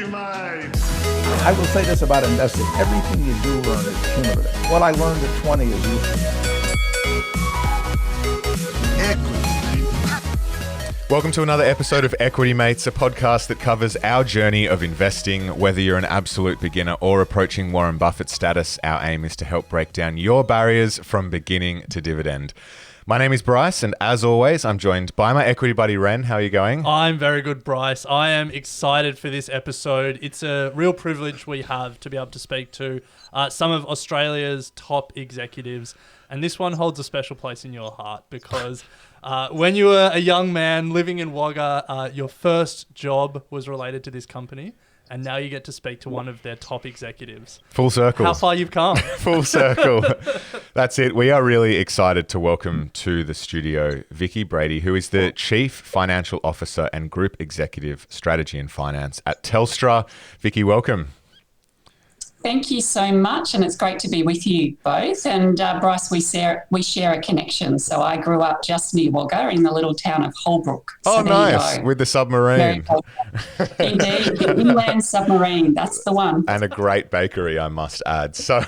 Equity Mate. I will say this about investing. Everything you do learn is cumulative. What I learned at 20 is useful. Welcome to another episode of Equity Mates, a podcast that covers our journey of investing. Whether you're an absolute beginner or approaching Warren Buffett status, our aim is to help break down your barriers from beginning to dividend. My name is Bryce, and as always, I'm joined by my equity buddy, Ren. How are you going? I'm very good, Bryce. I am excited for this episode. It's a real privilege we have to be able to speak to some of Australia's top executives, and this one holds a special place in your heart because when you were a young man living in Wagga, your first job was related to this company. And now you get to speak to one of their top executives. Full circle. How far you've come. Full circle. That's it. We are really excited to welcome to the studio Vicki, Brady, who is the Chief Financial Officer and Group Executive Strategy and Finance at Telstra. Vicki, welcome. Thank you so much, and it's great to be with you both. And Bryce, we share a connection. So I grew up just near Wagga in the little town of Holbrook. Oh, so nice. With the submarine. Indeed, the inland submarine. That's the one. And a great bakery, I must add. So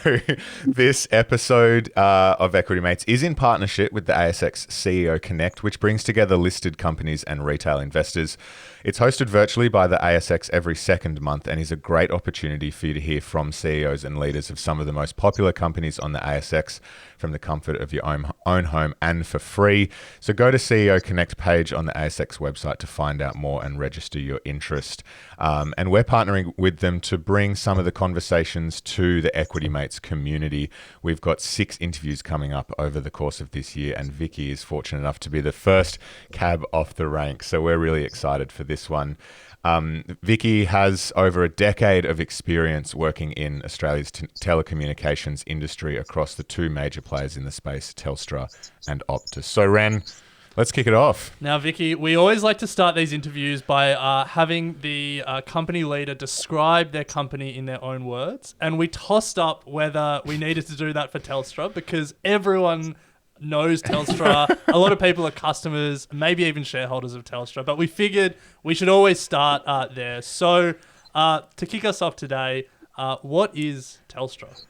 this episode of Equity Mates is in partnership with the ASX CEO Connect, which brings together listed companies and retail investors. It's hosted virtually by the ASX every second month and is a great opportunity for you to hear from CEOs and leaders of some of the most popular companies on the ASX from the comfort of your own home and for free. So go to CEO Connect page on the ASX website to find out more and register your interest. And we're partnering with them to bring some of the conversations to the Equity Mates community. We've got 6 interviews coming up over the course of this year, and Vicki is fortunate enough to be the first cab off the rank. So we're really excited for this one. Vicki has over a decade of experience working in Australia's telecommunications industry across the 2 major players in the space, Telstra and Optus. So Ren, let's kick it off. Now, Vicki, we always like to start these interviews by having the company leader describe their company in their own words. And we tossed up whether we needed to do that for Telstra because everyone knows Telstra. A lot of people are customers, maybe even shareholders of Telstra. But we figured we should always start there. So to kick us off today, what is Telstra?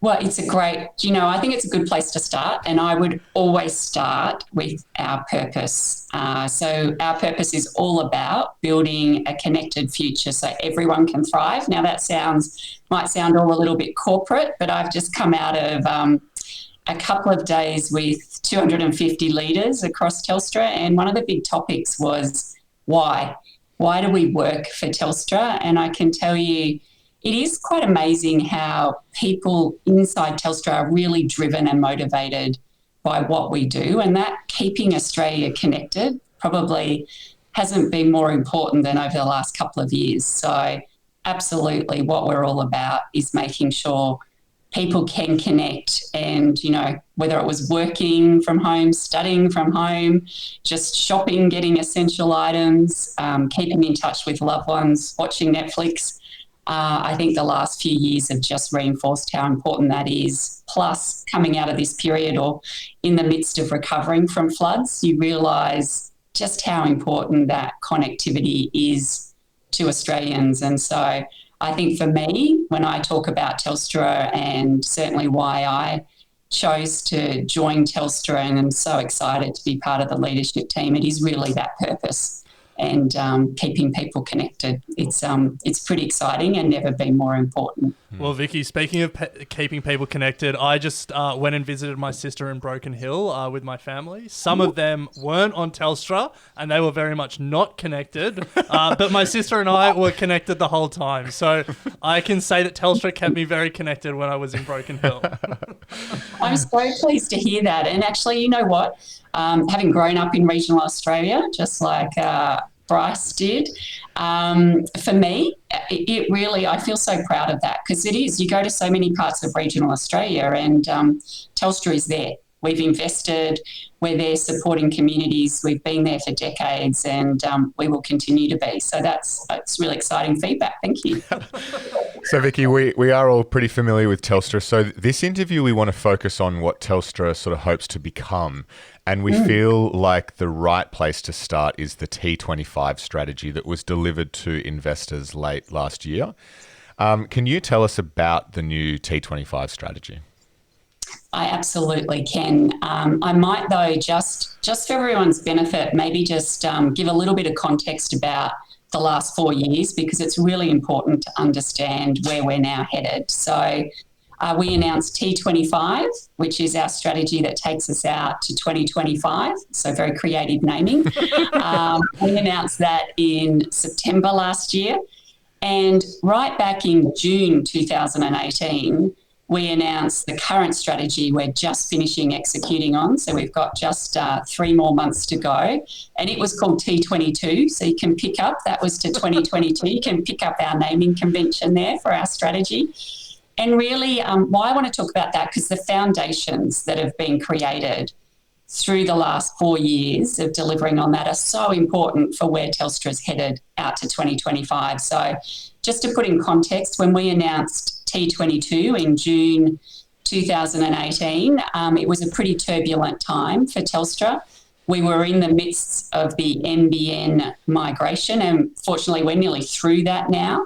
Well, I think it's a good place to start, and I would always start with our purpose. So our purpose is all about building a connected future so everyone can thrive. Now that might sound all a little bit corporate, but I've just come out of a couple of days with 250 leaders across Telstra, and one of the big topics was why. Why do we work for Telstra? And I can tell you, it is quite amazing how people inside Telstra are really driven and motivated by what we do, and that keeping Australia connected probably hasn't been more important than over the last couple of years. So absolutely what we're all about is making sure people can connect and, whether it was working from home, studying from home, just shopping, getting essential items, keeping in touch with loved ones, watching Netflix. I think the last few years have just reinforced how important that is. Plus, coming out of this period or in the midst of recovering from floods, you realise just how important that connectivity is to Australians. And so I think for me, when I talk about Telstra and certainly why I chose to join Telstra and I'm so excited to be part of the leadership team, it is really that purpose and keeping people connected. It's pretty exciting and never been more important. Well, Vicki, speaking of keeping people connected, I just went and visited my sister in Broken Hill with my family. Some of them weren't on Telstra and they were very much not connected, but my sister and I were connected the whole time. So I can say that Telstra kept me very connected when I was in Broken Hill. I'm so pleased to hear that. And actually, you know what? Having grown up in regional Australia, just like Bryce did, for me, it really, I feel so proud of that because it is. You go to so many parts of regional Australia and Telstra is there. We've invested, we're there supporting communities, we've been there for decades and we will continue to be. So it's really exciting feedback. Thank you. So Vicki, we are all pretty familiar with Telstra. So this interview, we want to focus on what Telstra sort of hopes to become. And we feel like the right place to start is the T25 strategy that was delivered to investors late last year. Can you tell us about the new T25 strategy? I absolutely can. I might, though, just for everyone's benefit, maybe just give a little bit of context about the last 4 years, because it's really important to understand where we're now headed. So we announced T25, which is our strategy that takes us out to 2025. So very creative naming. We announced that in September last year. And right back in June 2018, we announced the current strategy we're just finishing executing on. So we've got just 3 more months to go. And it was called T22. So you can pick up, that was to 2022. You can pick up our naming convention there for our strategy. And really, why I want to talk about that, because the foundations that have been created through the last 4 years of delivering on that are so important for where Telstra's headed out to 2025. So just to put in context, when we announced T22 in June 2018, it was a pretty turbulent time for Telstra. We were in the midst of the NBN migration, and fortunately we're nearly through that now.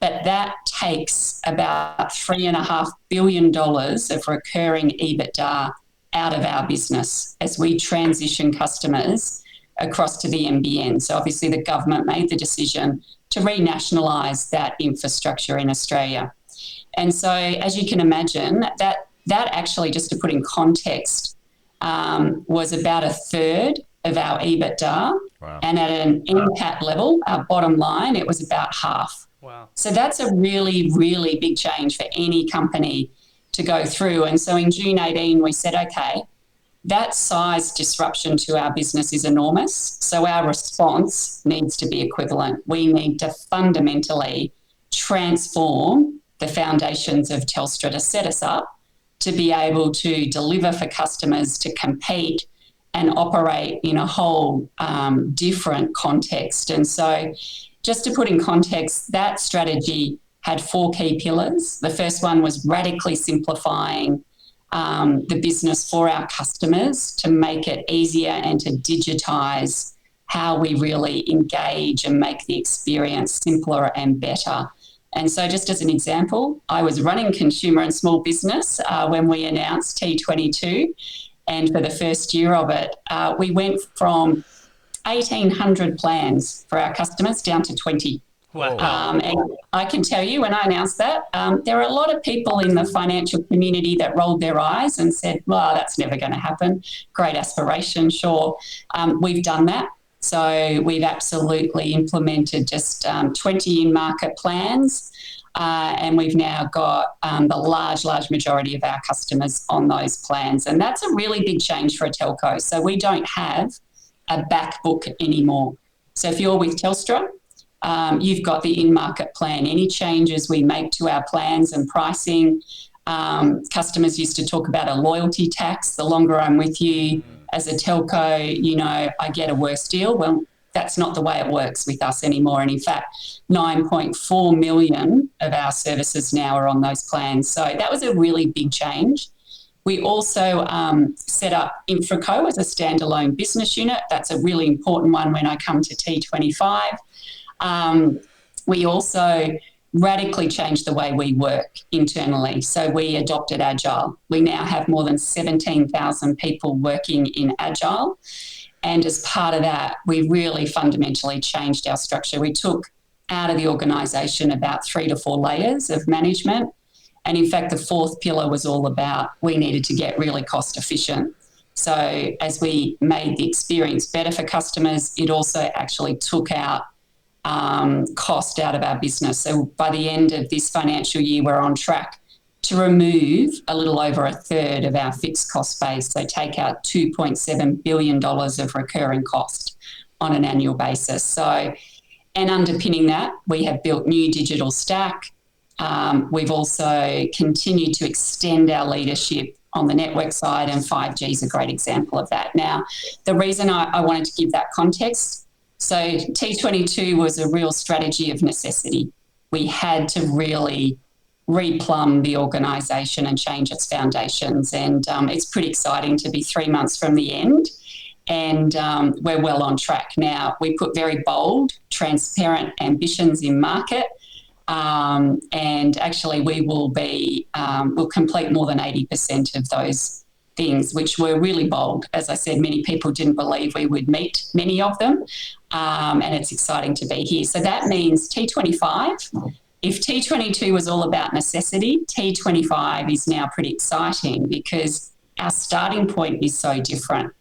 But that takes about $3.5 billion of recurring EBITDA out of our business as we transition customers across to the NBN. So obviously the government made the decision to renationalise that infrastructure in Australia. And so as you can imagine, that actually, just to put in context, was about a third of our EBITDA. Wow. And at an NPAT level, our bottom line, it was about half. Wow. So that's a really, really big change for any company to go through. And so in June 18, we said, okay, that size disruption to our business is enormous. So our response needs to be equivalent. We need to fundamentally transform the foundations of Telstra to set us up to be able to deliver for customers, to compete and operate in a whole different context. And so just to put in context, that strategy had 4 key pillars. The first one was radically simplifying the business for our customers to make it easier and to digitise how we really engage and make the experience simpler and better. And so just as an example, I was running consumer and small business when we announced T22. And for the first year of it, we went from 1,800 plans for our customers down to 20. Wow. And I can tell you, when I announced that, there are a lot of people in the financial community that rolled their eyes and said, well, that's never going to happen. Great aspiration, sure. We've done that. So we've absolutely implemented just 20 Inmarket plans, and we've now got the large majority of our customers on those plans. And that's a really big change for a telco. So we don't have a back book anymore. So if you're with Telstra, you've got the in-market plan. Any changes we make to our plans and pricing, customers used to talk about a loyalty tax. The longer I'm with you as a telco, you know, I get a worse deal. Well, that's not the way it works with us anymore. And in fact, 9.4 million of our services now are on those plans. So that was a really big change. We also set up InfraCo as a standalone business unit. That's a really important one when I come to T25. We also radically changed the way we work internally. So we adopted Agile. We now have more than 17,000 people working in Agile. And as part of that, we really fundamentally changed our structure. We took out of the organisation about 3 to 4 layers of management. And in fact, the 4th pillar was all about we needed to get really cost efficient. So as we made the experience better for customers, it also actually took out cost out of our business. So by the end of this financial year, we're on track to remove a little over a third of our fixed cost base. So take out $2.7 billion of recurring cost on an annual basis. So, and underpinning that, we have built new digital stack. We've also continued to extend our leadership on the network side, and 5G is a great example of that. Now, the reason I wanted to give that context, so T22 was a real strategy of necessity. We had to really replumb the organisation and change its foundations. And it's pretty exciting to be 3 months from the end and we're well on track now. We put very bold, transparent ambitions in market, and actually we will we'll complete more than 80% of those things, which were really bold. As I said, many people didn't believe we would meet many of them, and it's exciting to be here. So that means T25, if T22 was all about necessity, T25 is now pretty exciting because our starting point is so different.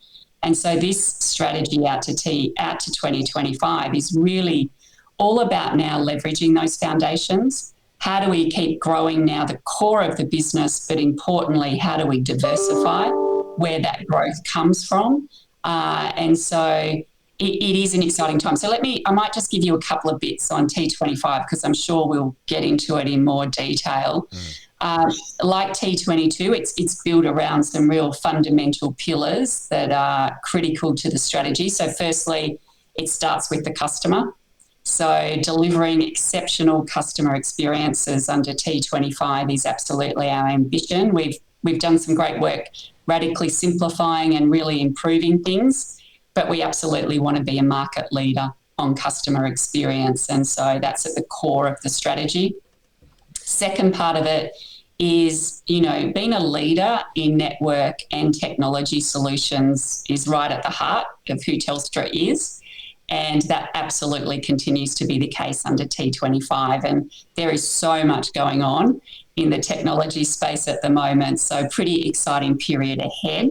And so this strategy out to 2025 is really all about now leveraging those foundations. How do we keep growing now the core of the business, but importantly, how do we diversify where that growth comes from? And so it is an exciting time. So I might just give you a couple of bits on T25 because I'm sure we'll get into it in more detail. Like T22, it's built around some real fundamental pillars that are critical to the strategy. So firstly, it starts with the customer. So delivering exceptional customer experiences under T25 is absolutely our ambition. We've done some great work radically simplifying and really improving things, but we absolutely want to be a market leader on customer experience. And so that's at the core of the strategy. Second part of it is, being a leader in network and technology solutions is right at the heart of who Telstra is. And that absolutely continues to be the case under T25. And there is so much going on in the technology space at the moment. So pretty exciting period ahead.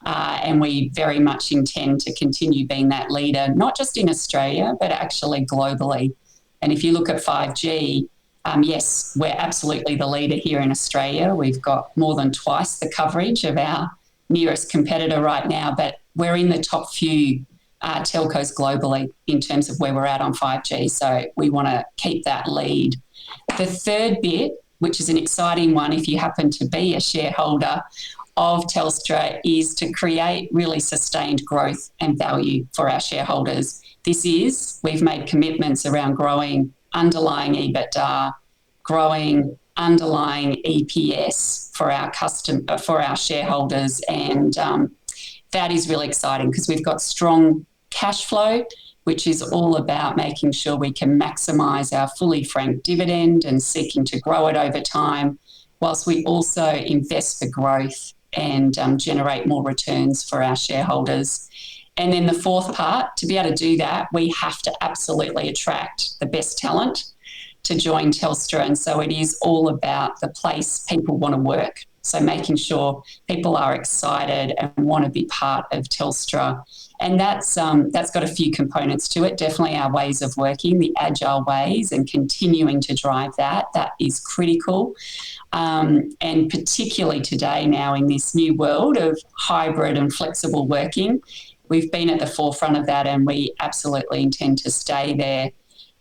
And we very much intend to continue being that leader, not just in Australia, but actually globally. And if you look at 5G, yes, we're absolutely the leader here in Australia. We've got more than twice the coverage of our nearest competitor right now, but we're in the top few telcos globally in terms of where we're at on 5G. So we want to keep that lead. The third bit, which is an exciting one if you happen to be a shareholder of Telstra, is to create really sustained growth and value for our shareholders. We've made commitments around growing underlying EBITDA, growing underlying EPS for our shareholders, and that is really exciting because we've got strong cash flow, which is all about making sure we can maximise our fully franked dividend and seeking to grow it over time, whilst we also invest for growth and generate more returns for our shareholders. And then the fourth part, to be able to do that, we have to absolutely attract the best talent to join Telstra. And so it is all about the place people want to work. So making sure people are excited and want to be part of Telstra. And that's got a few components to it. Definitely our ways of working, the agile ways, and continuing to drive that. That is critical. And particularly today now in this new world of hybrid and flexible working, we've been at the forefront of that and we absolutely intend to stay there.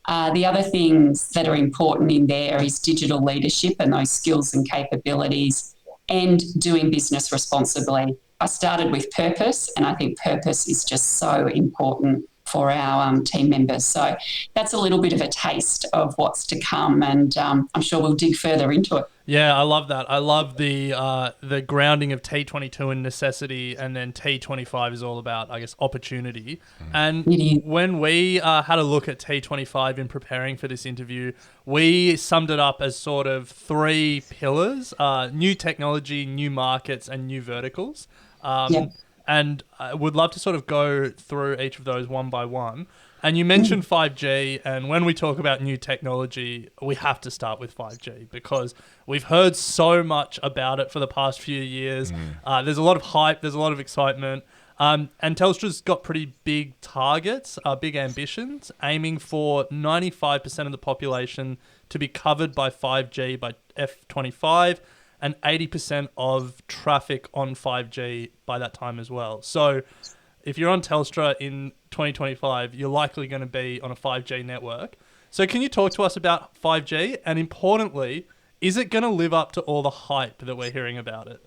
The other things that are important in there is digital leadership and those skills and capabilities, and doing business responsibly. I started with purpose, and I think purpose is just so important for our team members. So that's a little bit of a taste of what's to come, and I'm sure we'll dig further into it. Yeah, I love that. I love the grounding of T22 in necessity, and then T25 is all about, I guess, opportunity. And when we had a look at T25 in preparing for this interview, we summed it up as sort of 3 pillars: new technology, new markets, and new verticals. And I would love to sort of go through each of those one by one. And you mentioned 5G, and when we talk about new technology, we have to start with 5G because we've heard so much about it for the past few years. There's a lot of hype, there's a lot of excitement, and Telstra's got pretty big targets, big ambitions, aiming for 95% of the population to be covered by 5G by F25, and 80% of traffic on 5G by that time as well. So if you're on Telstra in 2025, you're likely going to be on a 5G network. So can you talk to us about 5G? And importantly, is it going to live up to all the hype that we're hearing about it?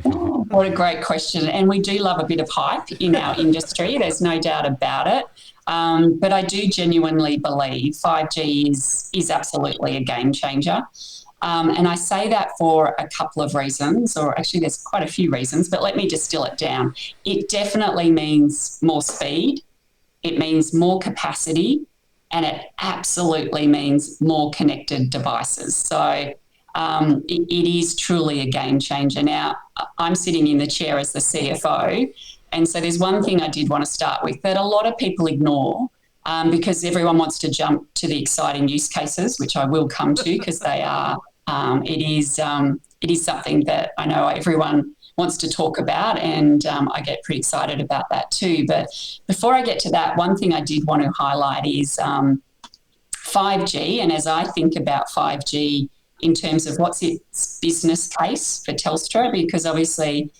What a great question. And we do love a bit of hype in our industry. There's no doubt about it. But I do genuinely believe 5G is absolutely a game changer. And I say that for a couple of reasons, or actually there's quite a few reasons, but let me distill it down. It definitely means more speed, it means more capacity, and it absolutely means more connected devices. So it is truly a game changer. Now, I'm sitting in the chair as the CFO, and so there's one thing I did want to start with that a lot of people ignore, because everyone wants to jump to the exciting use cases, which I will come to because they are. It is something that I know everyone wants to talk about, and I get pretty excited about that too. But before I get to that, one thing I did want to highlight is 5G. And as I think about 5G in terms of what's its business case for Telstra, because obviously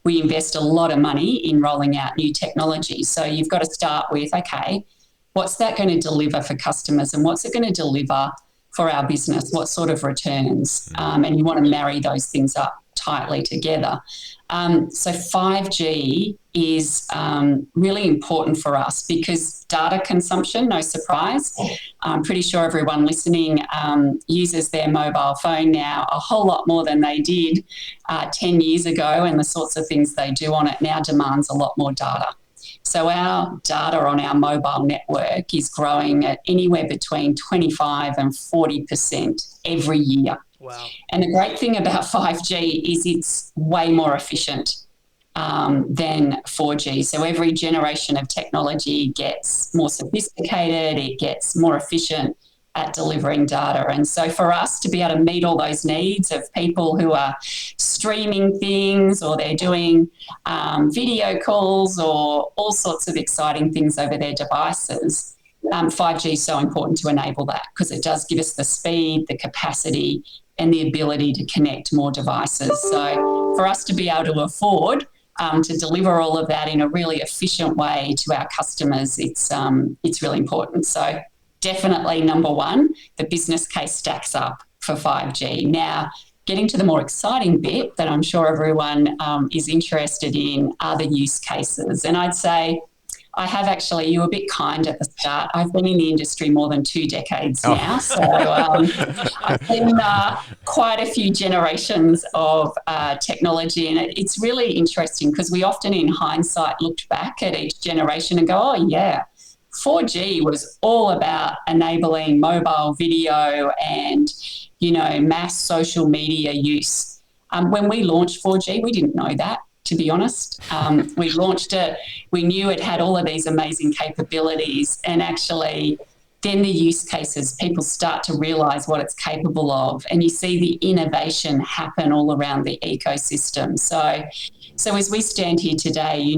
we invest a lot of money in rolling out new technology. So you've got to start with, okay, what's that going to deliver for customers, and what's it going to deliver for our business? What sort of returns? And you want to marry those things up tightly together. So 5G is really important for us because data consumption, no surprise. I'm pretty sure everyone listening uses their mobile phone now a whole lot more than they did 10 years ago, and the sorts of things they do on it now demands a lot more data. So our data on our mobile network is growing at anywhere between 25 and 40% every year. Wow. And the great thing about 5G is it's way more efficient than 4G. So every generation of technology gets more sophisticated, it gets more efficient at delivering data. And so for us to be able to meet all those needs of people who are streaming things, or they're doing video calls, or all sorts of exciting things over their devices, 5G is so important to enable that, because it does give us the speed, the capacity, and the ability to connect more devices. So for us to be able to afford to deliver all of that in a really efficient way to our customers, it's really important. So definitely, number one, the business case stacks up for 5G. Now, getting to the more exciting bit that I'm sure everyone is interested in are the use cases. And I'd say I have actually, you were a bit kind at the start. I've been in the industry more than 2 decades now. So I've seen quite a few generations of technology. And it's really interesting because we often in hindsight looked back at each generation and go, oh, yeah, 4G was all about enabling mobile video and, mass social media use. When we launched 4G, we didn't know that, to be honest. We launched it, we knew it had all of these amazing capabilities, and actually then the use cases, people start to realise what it's capable of, and you see the innovation happen all around the ecosystem. So as we stand here today,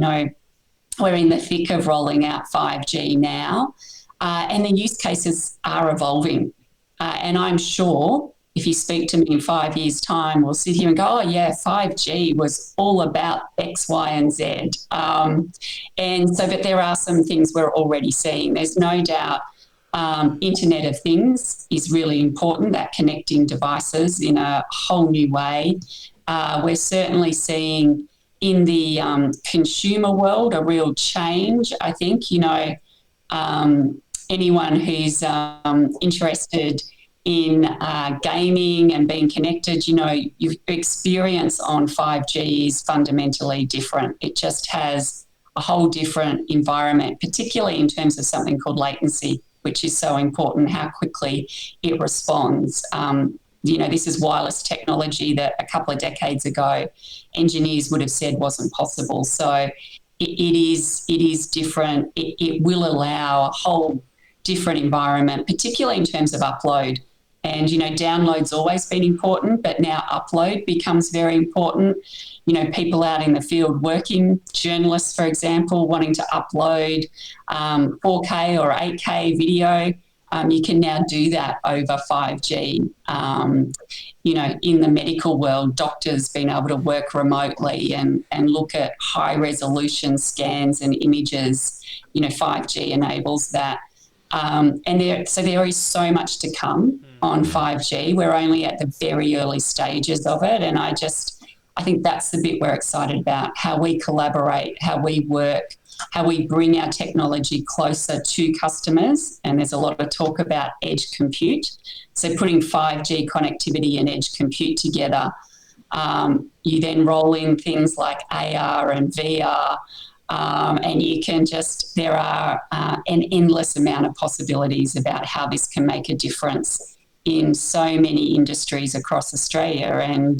we're in the thick of rolling out 5G now, and the use cases are evolving. And I'm sure if you speak to me in 5 years' time, we'll sit here and go, oh, yeah, 5G was all about X, Y, and Z. But there are some things we're already seeing. There's no doubt Internet of Things is really important, that connecting devices in a whole new way. We're certainly seeing in the consumer world a real change. I think, anyone who's interested in gaming and being connected, your experience on 5G is fundamentally different. It just has a whole different environment, particularly in terms of something called latency, which is so important, how quickly it responds. This is wireless technology that a couple of decades ago engineers would have said wasn't possible. So it is different. It will allow a whole different environment, particularly in terms of upload. And, download's always been important, but now upload becomes very important. People out in the field working, journalists, for example, wanting to upload 4K or 8K video, you can now do that over 5G. In the medical world, doctors being able to work remotely and look at high resolution scans and images, 5G enables that. There is so much to come on 5G. We're only at the very early stages of it. And I think that's the bit we're excited about, how we collaborate, how we work how we bring our technology closer to customers. And there's a lot of talk about edge compute. So putting 5G connectivity and edge compute together, you then roll in things like AR and VR, and you can there are an endless amount of possibilities about how this can make a difference in so many industries across Australia. And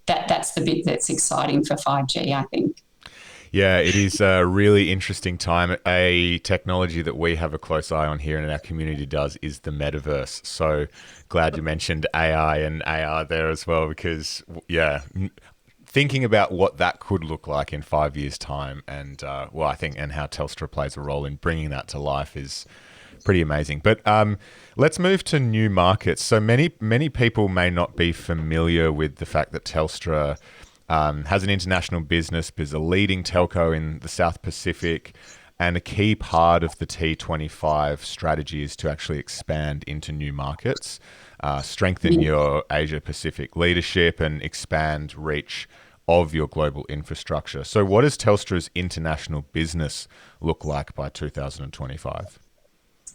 that's the bit that's exciting for 5G, I think. Yeah, it is a really interesting time. A technology that we have a close eye on here and our community does is the metaverse. So glad you mentioned AI and AR there as well, because, yeah, thinking about what that could look like in 5 years' time and, I think, and how Telstra plays a role in bringing that to life is pretty amazing. But let's move to new markets. So many people may not be familiar with the fact that Telstra has an international business, is a leading telco in the South Pacific, and a key part of the T25 strategy is to actually expand into new markets, strengthen your Asia Pacific leadership and expand reach of your global infrastructure. So what does Telstra's international business look like by 2025?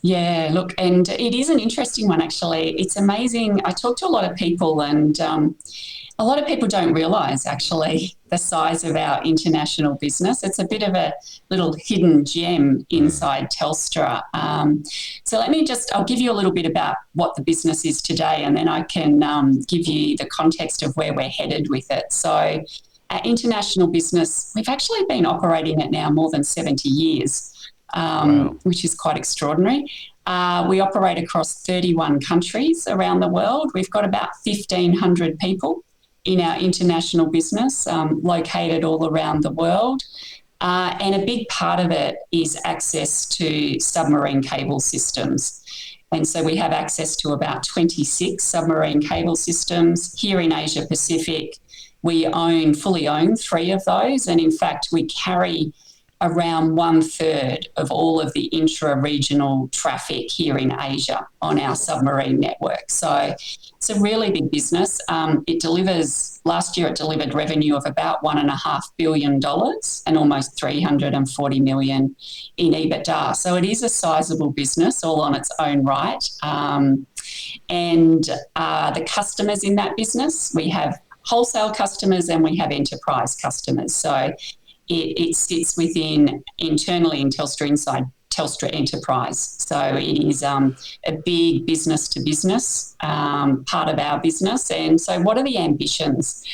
Yeah, look, and it is an interesting one, actually. It's amazing. I talk to a lot of people, and a lot of people don't realise, actually, the size of our international business. It's a bit of a little hidden gem inside Telstra. So I'll give you a little bit about what the business is today, and then I can give you the context of where we're headed with it. So our international business, we've actually been operating it now more than 70 years. Wow. Which is quite extraordinary. We operate across 31 countries around the world. We've got about 1,500 people in our international business, located all around the world. And a big part of it is access to submarine cable systems. And so we have access to about 26 submarine cable systems here in Asia Pacific. We fully own 3 of those. And in fact, we carry around 1/3 of all of the intra-regional traffic here in Asia on our submarine network. So it's a really big business. Last year it delivered revenue of about $1.5 billion and almost 340 million in EBITDA. So it is a sizable business all on its own right. And the customers in that business, we have wholesale customers and we have enterprise customers. So it sits internally in Telstra inside Telstra Enterprise. So it is a big business-to-business part of our business. And so what are the ambitions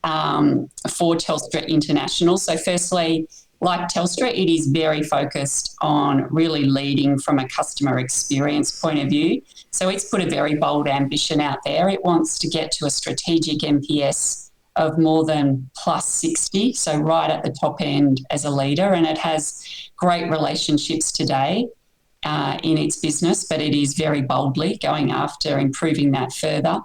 for Telstra International? So firstly, like Telstra, it is very focused on really leading from a customer experience point of view. So it's put a very bold ambition out there. It wants to get to a strategic NPS of more than +60, so right at the top end as a leader. And it has great relationships today in its business, but it is very boldly going after improving that further.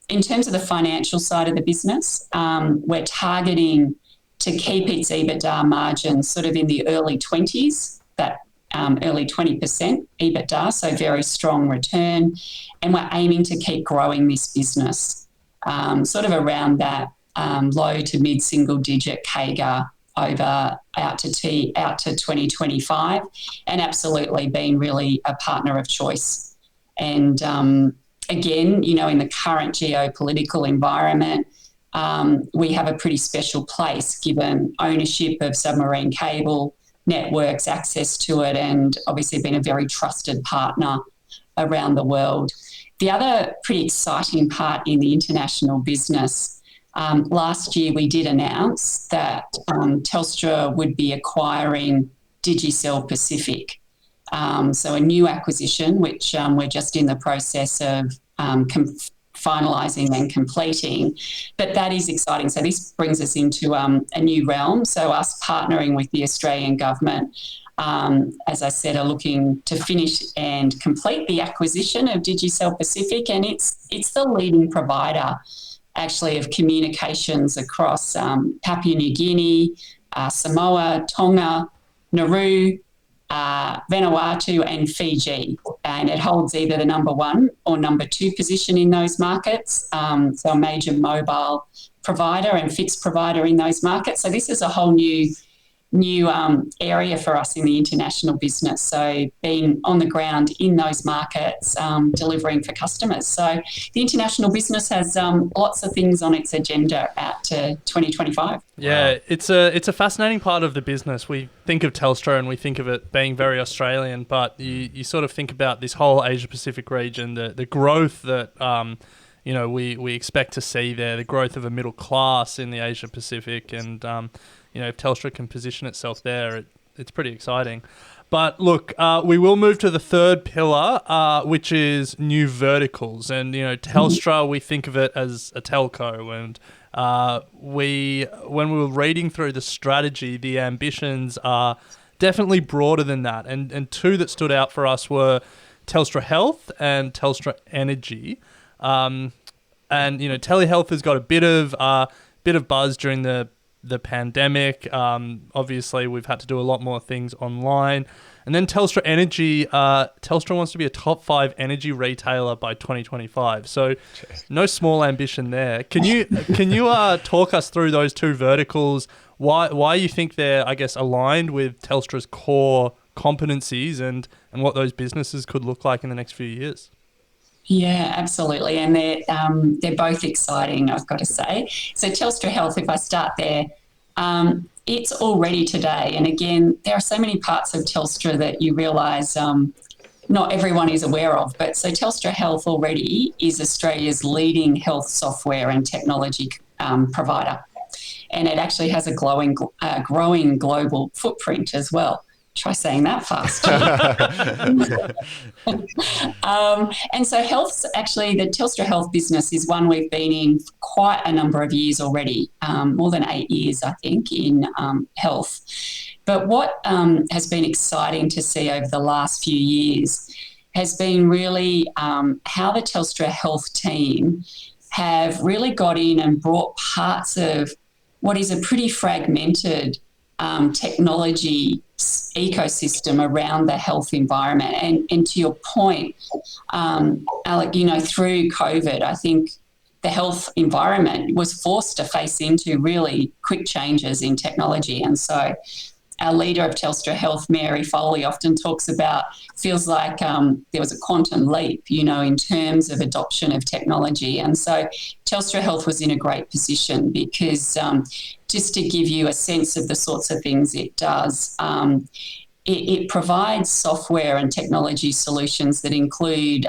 In terms of the financial side of the business, we're targeting to keep its EBITDA margins sort of in the early 20s, that early 20% EBITDA, so very strong return. And we're aiming to keep growing this business sort of around that low to mid-single digit CAGR out to 2025, and absolutely being really a partner of choice. And again, in the current geopolitical environment, we have a pretty special place given ownership of submarine cable networks, access to it, and obviously been a very trusted partner around the world. The other pretty exciting part in the international business, last year we did announce that Telstra would be acquiring Digicel Pacific. So a new acquisition, which we're just in the process of finalising and completing. But that is exciting. So this brings us into a new realm. So us partnering with the Australian government, as I said, are looking to finish and complete the acquisition of Digicel Pacific. And it's the leading provider actually of communications across Papua New Guinea, Samoa, Tonga, Nauru, Vanuatu and Fiji. And it holds either the number 1 or number 2 position in those markets. So a major mobile provider and fixed provider in those markets. So this is a whole new new area for us in the international business. So being on the ground in those markets, delivering for customers. So the international business has lots of things on its agenda out to 2025. Yeah, Wow. it's a fascinating part of the business. We think of Telstra and we think of it being very Australian, but you sort of think about this whole Asia Pacific region, the growth that we expect to see there, the growth of a middle class in the Asia Pacific, and if Telstra can position itself there, it's pretty exciting. But look, we will move to the third pillar, which is new verticals. And, Telstra, we think of it as a telco. And when we were reading through the strategy, the ambitions are definitely broader than that. And two that stood out for us were Telstra Health and Telstra Energy. Telehealth has got a bit of buzz during the pandemic. Obviously, we've had to do a lot more things online. And then Telstra Energy, Telstra wants to be a top 5 energy retailer by 2025. So no small ambition there. Can you talk us through those two verticals, why you think they're, I guess, aligned with Telstra's core competencies and what those businesses could look like in the next few years? Yeah, absolutely. And they're both exciting, I've got to say. So Telstra Health, if I start there, it's already today. And again, there are so many parts of Telstra that you realise not everyone is aware of. But so Telstra Health already is Australia's leading health software and technology provider. And it actually has a growing global footprint as well. Try saying that fast. And so health's actually, the Telstra Health business is one we've been in for quite a number of years already, more than 8 years, I think, in health. But what has been exciting to see over the last few years has been really how the Telstra Health team have really got in and brought parts of what is a pretty fragmented technology ecosystem around the health environment. And to your point, Alec, through COVID, I think the health environment was forced to face into really quick changes in technology. And so our leader of Telstra Health, Mary Foley, often talks about, feels like there was a quantum leap, in terms of adoption of technology. And so Telstra Health was in a great position because just to give you a sense of the sorts of things it does, it provides software and technology solutions that include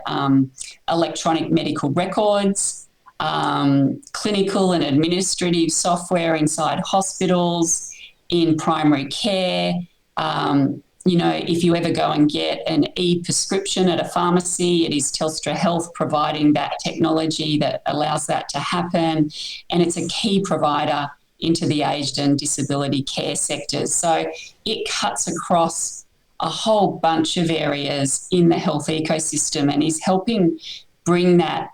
electronic medical records, clinical and administrative software inside hospitals, in primary care. If you ever go and get an e-prescription at a pharmacy, it is Telstra Health providing that technology that allows that to happen. And it's a key provider into the aged and disability care sectors. So it cuts across a whole bunch of areas in the health ecosystem and is helping bring that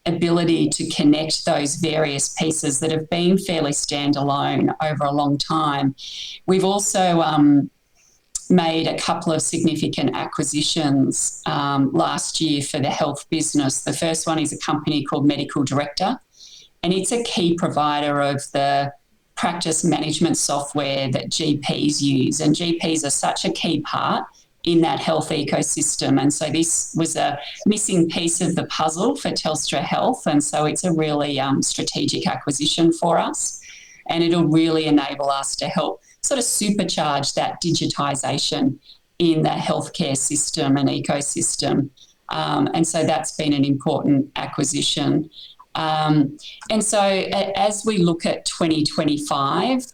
ability to connect those various pieces that have been fairly standalone over a long time. We've also made a couple of significant acquisitions last year for the health business. The first one is a company called Medical Director, and it's a key provider of the practice management software that GPs use. And GPs are such a key part in that health ecosystem. And so this was a missing piece of the puzzle for Telstra Health. And so it's a really strategic acquisition for us. And it'll really enable us to help sort of supercharge that digitisation in the healthcare system and ecosystem. And so that's been an important acquisition. And so as we look at 2025,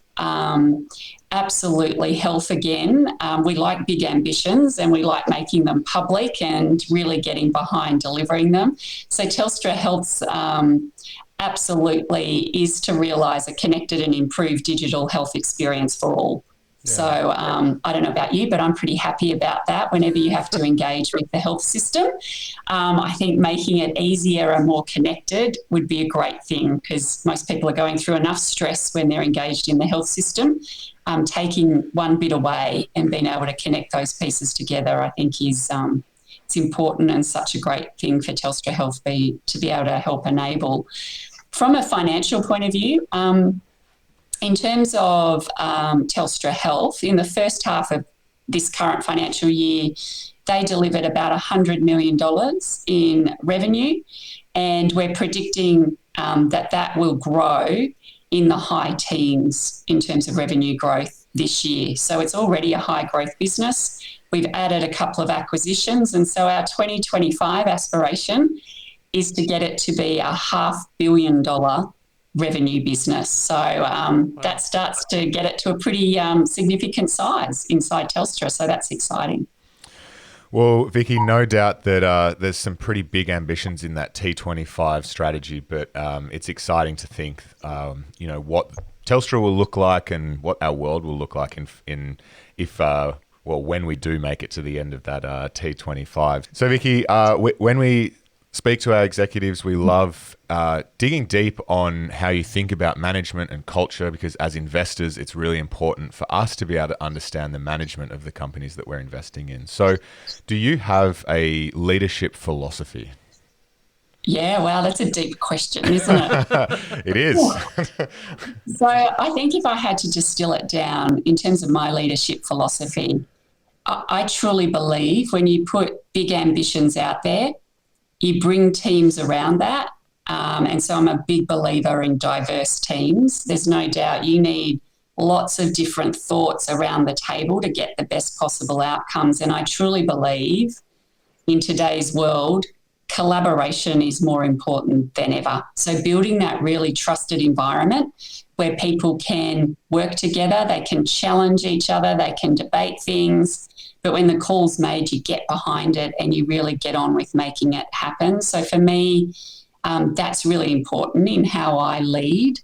absolutely health again. We like big ambitions and we like making them public and really getting behind delivering them. So Telstra Health's absolutely is to realise a connected and improved digital health experience for all. Yeah. So I don't know about you, but I'm pretty happy about that whenever you have to engage with the health system. I think making it easier and more connected would be a great thing because most people are going through enough stress when they're engaged in the health system. Taking one bit away and being able to connect those pieces together, I think is it's important and such a great thing for Telstra Health to be able to help enable. From a financial point of view, In terms of Telstra Health, in the first half of this current financial year, they delivered about $100 million in revenue, and we're predicting that will grow in the high teens in terms of revenue growth this year. So it's already a high growth business. We've added a couple of acquisitions, and so our 2025 aspiration is to get it to be a $500 million revenue business. So that starts to get it to a pretty significant size inside Telstra. So that's exciting. Well, Vicki, no doubt that there's some pretty big ambitions in that T25 strategy, but it's exciting to think, what Telstra will look like and what our world will look like when we do make it to the end of that T25. So, Vicki, when we speak to our executives, we love digging deep on how you think about management and culture, because as investors, it's really important for us to be able to understand the management of the companies that we're investing in. So do you have a leadership philosophy? Yeah, wow, that's a deep question, isn't it? It is. So I think if I had to distill it down in terms of my leadership philosophy, I truly believe when you put big ambitions out there, you bring teams around that. And so I'm a big believer in diverse teams. There's no doubt you need lots of different thoughts around the table to get the best possible outcomes. And I truly believe in today's world, collaboration is more important than ever. So building that really trusted environment where people can work together, they can challenge each other, they can debate things, but when the call's made, you get behind it and you really get on with making it happen. So for me, that's really important in how I lead.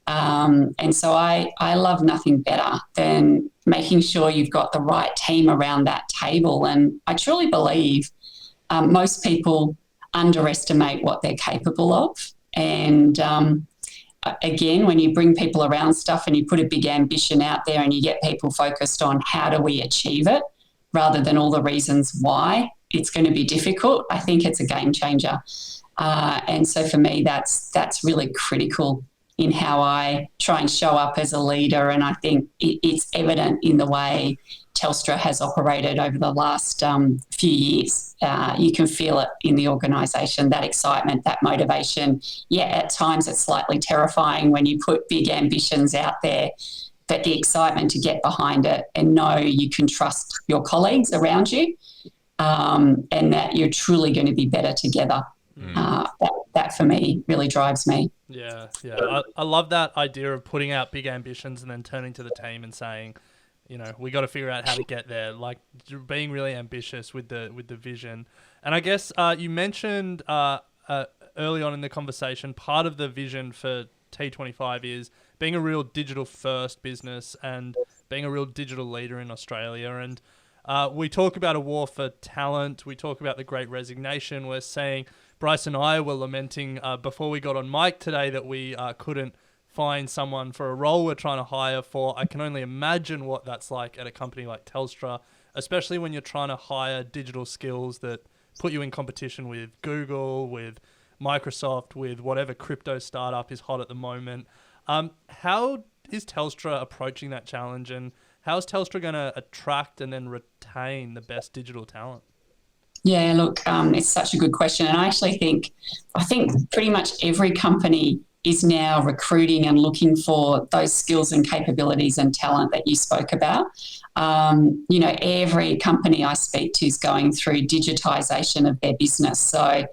And so I love nothing better than making sure you've got the right team around that table. And I truly believe most people underestimate what they're capable of. And again, when you bring people around stuff and you put a big ambition out there and you get people focused on how do we achieve it, rather than all the reasons why it's going to be difficult, I think it's a game changer. And so for me, that's really critical in how I try and show up as a leader. And I think it's evident in the way Telstra has operated over the last few years. You can feel it in the organisation, that excitement, that motivation. Yeah, at times it's slightly terrifying when you put big ambitions out there, but the excitement to get behind it and know you can trust your colleagues around you and that you're truly going to be better together. That for me really drives me. Yeah. I love that idea of putting out big ambitions and then turning to the team and saying, we got to figure out how to get there. Like being really ambitious with the vision. And I guess you mentioned early on in the conversation, part of the vision for T25 is being a real digital first business and being a real digital leader in Australia. And we talk about a war for talent. We talk about the great resignation. We're saying, Bryce and I were lamenting before we got on mic today that we couldn't find someone for a role we're trying to hire for. I can only imagine what that's like at a company like Telstra, especially when you're trying to hire digital skills that put you in competition with Google, with Microsoft, with whatever crypto startup is hot at the moment. How is Telstra approaching that challenge, and how is Telstra going to attract and then retain the best digital talent? Yeah, look, it's such a good question. And I think pretty much every company is now recruiting and looking for those skills and capabilities and talent that you spoke about. Every company I speak to is going through digitization of their business. So,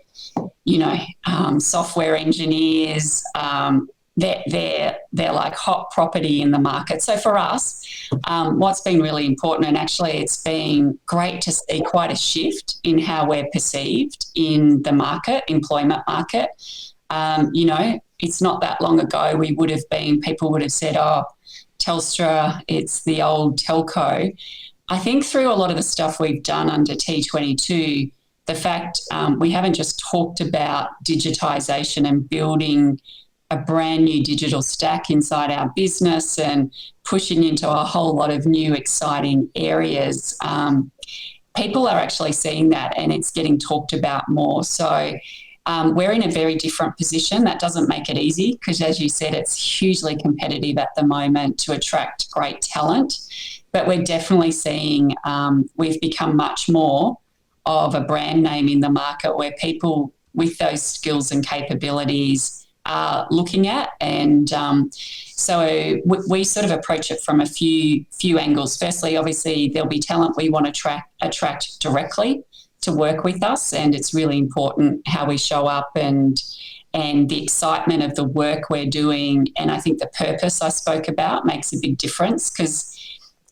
software engineers, they're like hot property in the market. So for us, what's been really important, and actually it's been great to see quite a shift in how we're perceived in the employment market. It's not that long ago people would have said, oh, Telstra, it's the old telco. I think through a lot of the stuff we've done under T22, the fact we haven't just talked about digitisation and building a brand new digital stack inside our business and pushing into a whole lot of new exciting areas. People are actually seeing that and it's getting talked about more. So We're in a very different position. That doesn't make it easy because, as you said, it's hugely competitive at the moment to attract great talent. But we're definitely seeing we've become much more of a brand name in the market where people with those skills and capabilities are looking at. And so we sort of approach it from a few angles. Firstly, obviously, there'll be talent we want to attract directly to work with us, and it's really important how we show up and the excitement of the work we're doing. And I think the purpose I spoke about makes a big difference because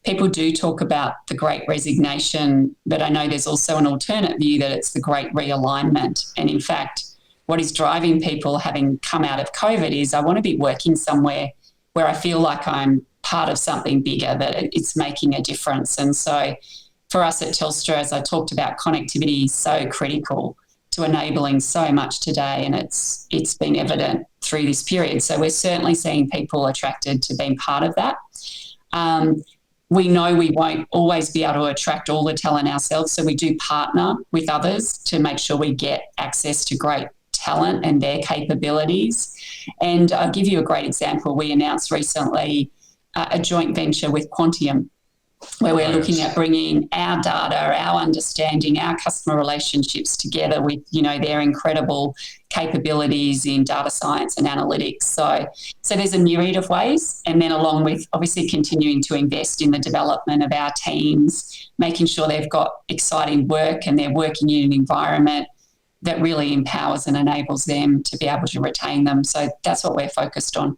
people do talk about the great resignation, but I know there's also an alternate view that it's the great realignment. And in fact, what is driving people having come out of COVID is I want to be working somewhere where I feel like I'm part of something bigger, that it's making a difference. And so for us at Telstra, as I talked about, connectivity is so critical to enabling so much today, and it's been evident through this period. So we're certainly seeing people attracted to being part of that. We know we won't always be able to attract all the talent ourselves, so we do partner with others to make sure we get access to great talent and their capabilities. And I'll give you a great example. We announced recently a joint venture with Quantium, where we're looking at bringing our data, our understanding, our customer relationships together with, their incredible capabilities in data science and analytics. So there's a myriad of ways. And then along with obviously continuing to invest in the development of our teams, making sure they've got exciting work and they're working in an environment that really empowers and enables them to be able to retain them. So that's what we're focused on.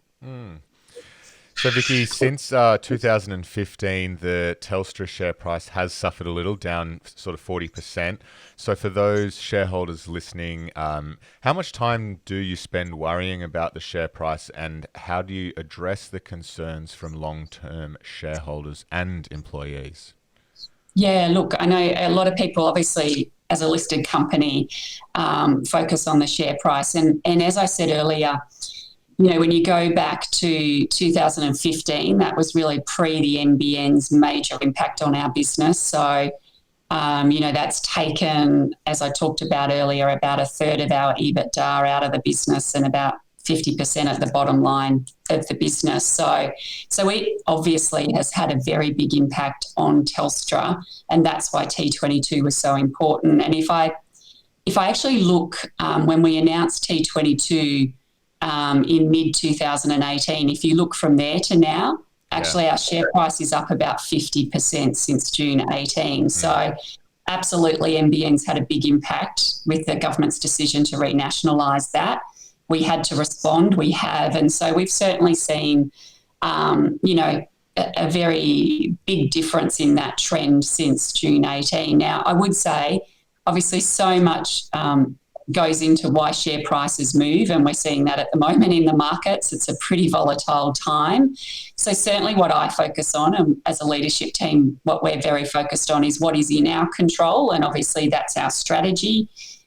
So, Vicki, since 2015, the Telstra share price has suffered a little, down sort of 40%. So for those shareholders listening, how much time do you spend worrying about the share price, and how do you address the concerns from long-term shareholders and employees? Yeah, look, I know a lot of people, obviously, as a listed company, focus on the share price. And as I said earlier, when you go back to 2015, that was really pre the NBN's major impact on our business. So, that's taken, as I talked about earlier, about a third of our EBITDA out of the business and about 50% of the bottom line of the business. So it obviously has had a very big impact on Telstra, and that's why T22 was so important. And if I actually look, when we announced T22, in mid-2018, if you look from there to now, actually our share price is up about 50% since June 18. So absolutely NBN's had a big impact with the government's decision to renationalise that. We had to respond, we have, and so we've certainly seen, a very big difference in that trend since June 18. Now, I would say, obviously, so much goes into why share prices move, and we're seeing that at the moment in the markets. It's a pretty volatile time. So certainly what I focus on, and as a leadership team, what we're very focused on is what is in our control, and obviously that's our strategy.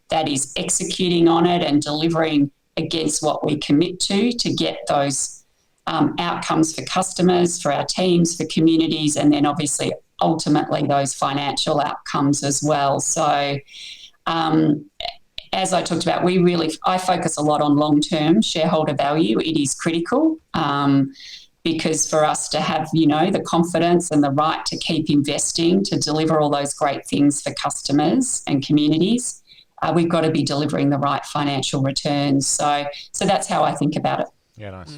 That is executing on it and delivering against what we commit to get those outcomes for customers, for our teams, for communities, and then obviously ultimately those financial outcomes as well. So as I talked about, I focus a lot on long-term shareholder value. It is critical because for us to have, the confidence and the right to keep investing, to deliver all those great things for customers and communities, we've got to be delivering the right financial returns. So that's how I think about it. Yeah, nice.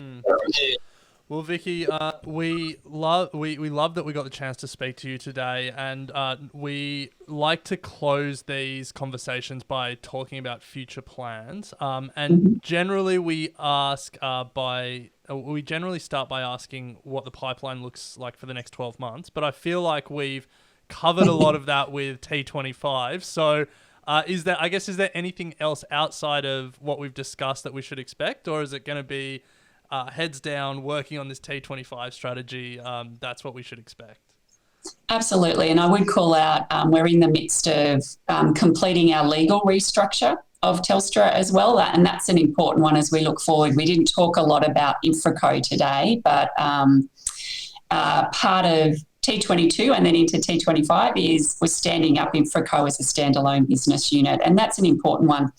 Well, Vicki, we love that we got the chance to speak to you today, and we like to close these conversations by talking about future plans. And generally, we start by asking what the pipeline looks like for the next 12 months. But I feel like we've covered a lot of that with T25. So, is there anything else outside of what we've discussed that we should expect, or is it going to be heads down, working on this T25 strategy? That's what we should expect. Absolutely. And I would call out, we're in the midst of completing our legal restructure of Telstra as well. And that's an important one as we look forward. We didn't talk a lot about InfraCo today, but part of T22 and then into T25 is we're standing up InfraCo as a standalone business unit. And that's an important one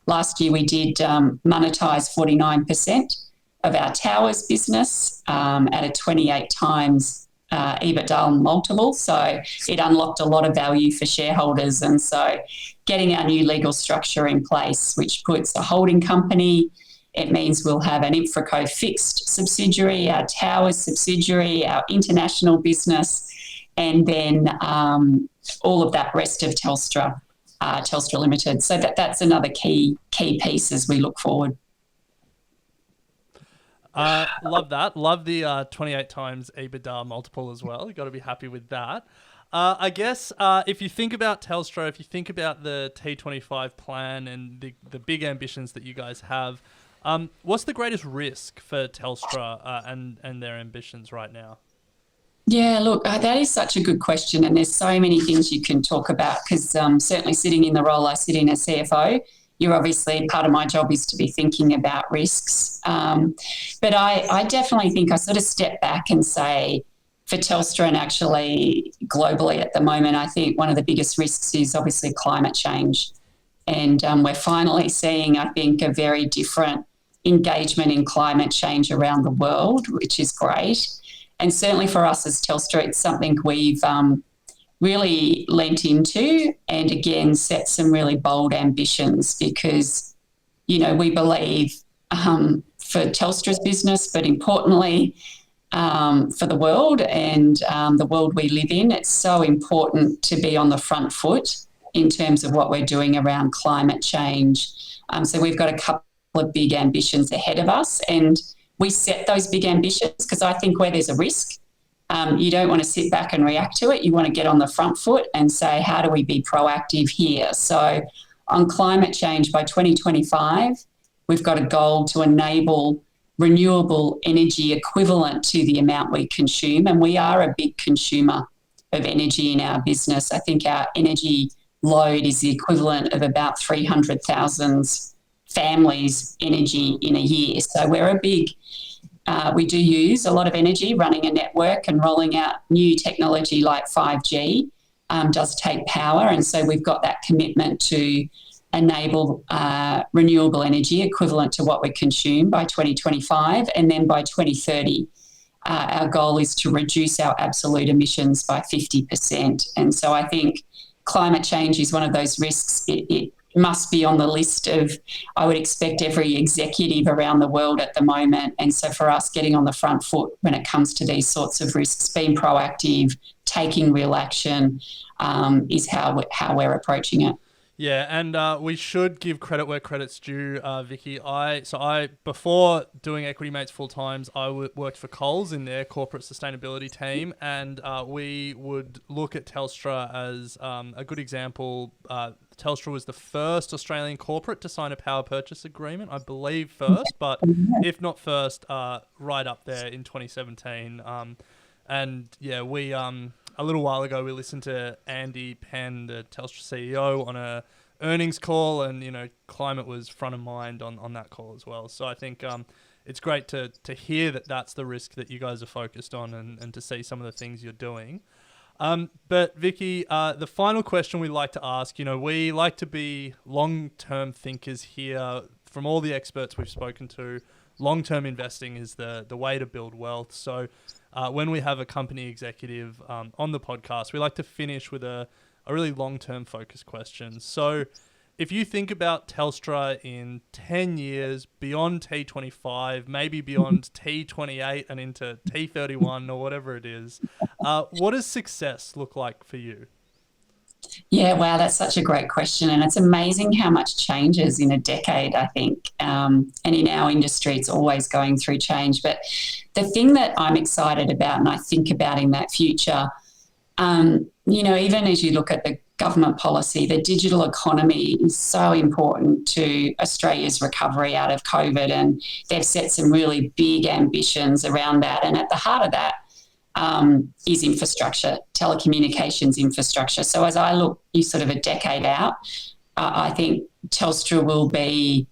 Last year we did monetize 49% of our towers business at a 28 times EBITDA multiple. So it unlocked a lot of value for shareholders. And so getting our new legal structure in place, which puts a holding company, it means we'll have an InfraCo fixed subsidiary, our towers subsidiary, our international business, and then all of that rest of Telstra Limited. So that's another key piece as we look forward. Love that. Love the 28 times EBITDA multiple as well. You've got to be happy with that. I guess if you think about Telstra, if you think about the T25 plan and the big ambitions that you guys have, what's the greatest risk for Telstra and their ambitions right now? Yeah, look, that is such a good question, and there's so many things you can talk about because certainly sitting in the role I sit in as CFO, you're obviously, part of my job is to be thinking about risks. But I definitely think I sort of step back and say, for Telstra and actually globally at the moment, I think one of the biggest risks is obviously climate change. And we're finally seeing, I think, a very different engagement in climate change around the world, which is great. And certainly for us as Telstra, it's something we've really lent into and, again, set some really bold ambitions because, you know, we believe for Telstra's business, but importantly for the world and the world we live in, it's so important to be on the front foot in terms of what we're doing around climate change. So we've got a couple of big ambitions ahead of us, and we set those big ambitions because I think where there's a risk, you don't want to sit back and react to it. You want to get on the front foot and say, how do we be proactive here? So on climate change, by 2025, we've got a goal to enable renewable energy equivalent to the amount we consume, and we are a big consumer of energy in our business. I think our energy load is the equivalent of about 300,000 families' energy in a year. So we're a big we do use a lot of energy running a network, and rolling out new technology like 5G does take power. And so we've got that commitment to enable renewable energy equivalent to what we consume by 2025. And then by 2030, our goal is to reduce our absolute emissions by 50%. And so I think climate change is one of those risks. It must be on the list of, I would expect, every executive around the world at the moment. And so for us, getting on the front foot when it comes to these sorts of risks, being proactive, taking real action is how we're approaching it. Yeah, and we should give credit where credit's due, Vicki. Before doing Equity Mates full times, I worked for Coles in their corporate sustainability team, and we would look at Telstra as a good example. Telstra was the first Australian corporate to sign a power purchase agreement, I believe first, but if not first, right up there in 2017. And yeah, we a little while ago we listened to Andy Penn, the Telstra CEO, on a earnings call, and you know, climate was front of mind on that call as well. So I think it's great to hear that that's the risk that you guys are focused on, and to see some of the things you're doing. But Vicki, the final question we like to ask, you know, we like to be long-term thinkers here. From all the experts we've spoken to, long-term investing is the way to build wealth. So when we have a company executive on the podcast, we like to finish with a really long-term focused question. So if you think about Telstra in 10 years, beyond T25, maybe beyond T28 and into T31 or whatever it is, what does success look like for you? Yeah, wow, that's such a great question. And it's amazing how much changes in a decade, I think. And in our industry, it's always going through change. But the thing that I'm excited about and I think about in that future, you know, even as you look at the government policy, the digital economy is so important to Australia's recovery out of COVID. And they've set some really big ambitions around that. And at the heart of that, is infrastructure, telecommunications infrastructure. So as I look sort of a decade out, I think Telstra will be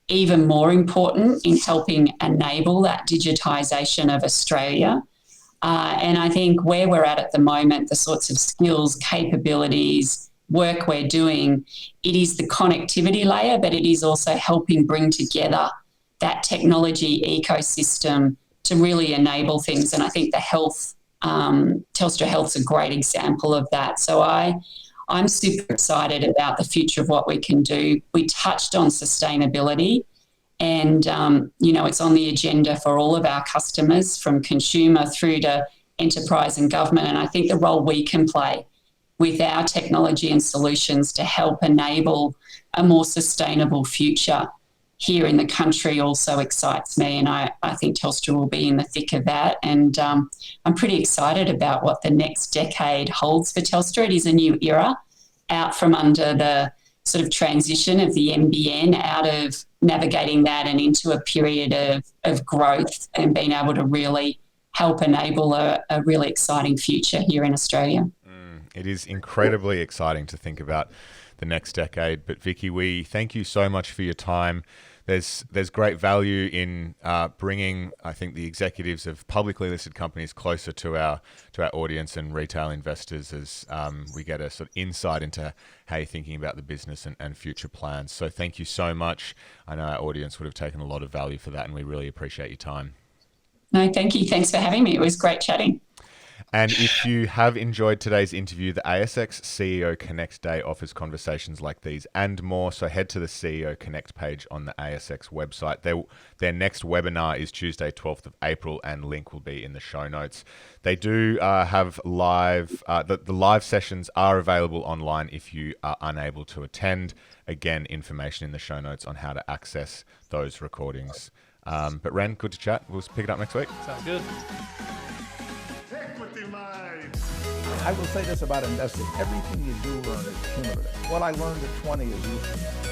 even more important in helping enable that digitisation of Australia. And I think where we're at the moment, the sorts of skills, capabilities, work we're doing, it is the connectivity layer, but it is also helping bring together that technology ecosystem to really enable things. And I think the health, Telstra Health's a great example of that. So I'm super excited about the future of what we can do. We touched on sustainability, and it's on the agenda for all of our customers, from consumer through to enterprise and government. And I think the role we can play with our technology and solutions to help enable a more sustainable future here in the country also excites me. And I think Telstra will be in the thick of that. And I'm pretty excited about what the next decade holds for Telstra. It is a new era, out from under the sort of transition of the NBN, out of navigating that and into a period of growth and being able to really help enable a really exciting future here in Australia. It is incredibly exciting to think about the next decade. But Vicki, we thank you so much for your time. There's great value in bringing, I think, the executives of publicly listed companies closer to our audience and retail investors, as we get a sort of insight into how you're thinking about the business and future plans. So thank you so much. I know our audience would have taken a lot of value for that, and we really appreciate your time. No, thank you. Thanks for having me. It was great chatting. And if you have enjoyed today's interview, the ASX CEO Connect Day offers conversations like these and more. So head to the CEO Connect page on the ASX website. Their next webinar is Tuesday, 12th of April, and link will be in the show notes. They do have live, the live sessions are available online if you are unable to attend. Again, information in the show notes on how to access those recordings. But Ren, good to chat. We'll pick it up next week. Sounds good. I will say this about investing. Everything you do learn is cumulative. What I learned at 20 is useful.